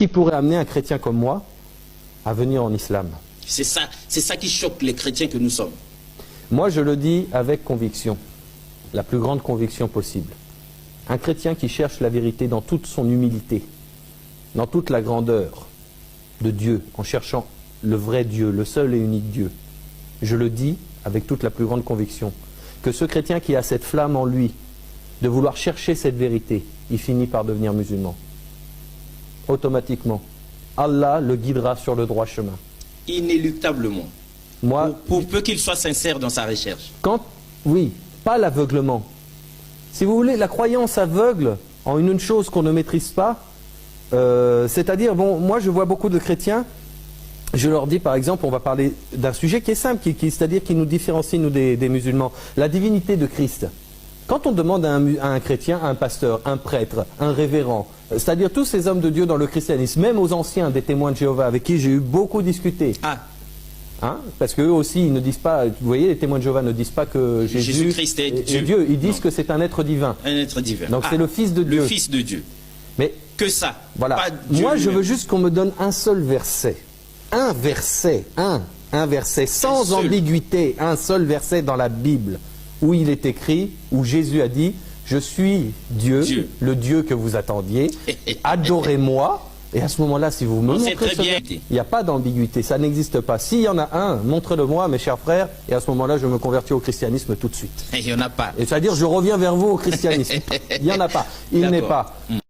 qui pourrait amener un chrétien comme moi à venir en islam? C'est ça qui choque les chrétiens que nous sommes. Moi, je le dis avec conviction, la plus grande conviction possible. Un chrétien qui cherche la vérité dans toute son humilité, dans toute la grandeur de Dieu, en cherchant le vrai Dieu, le seul et unique Dieu. Je le dis avec toute la plus grande conviction, que ce chrétien qui a cette flamme en lui, de vouloir chercher cette vérité, il finit par devenir musulman. Automatiquement. Allah le guidera sur le droit chemin. Inéluctablement. Moi, pour peu qu'il soit sincère dans sa recherche. Oui, pas l'aveuglement. Si vous voulez, la croyance aveugle en une chose qu'on ne maîtrise pas, c'est-à-dire, bon, moi je vois beaucoup de chrétiens, je leur dis par exemple, on va parler d'un sujet qui est simple, c'est-à-dire qui nous différencie, nous, des musulmans, la divinité de Christ. Quand on demande à un chrétien, à un pasteur, un prêtre, un révérend, c'est-à-dire tous ces hommes de Dieu dans le christianisme, même aux anciens des témoins de Jéhovah, avec qui j'ai eu beaucoup discuté, parce qu'eux aussi, ils ne disent pas, vous voyez, les témoins de Jéhovah ne disent pas que Jésus-Christ est Dieu. Ils disent que c'est un être divin. Un être divin. Donc c'est le Fils de Dieu. Le Fils de Dieu. Mais que ça. Voilà. Pas Dieu moi, je lui-même. veux juste qu'on me donne un seul verset. Un verset, sans ambiguïté, un seul verset dans la Bible, où il est écrit, où Jésus a dit, je suis Dieu, le Dieu que vous attendiez, adorez-moi. Et à ce moment-là, si vous me montrez ce verset, il n'y a pas d'ambiguïté, ça n'existe pas. S'il y en a un, montrez-le-moi, mes chers frères, et à ce moment-là, je me convertis au christianisme tout de suite. Il n'y en a pas. Et c'est-à-dire, je reviens vers vous au christianisme. Il n'y en a pas. Il n'est pas.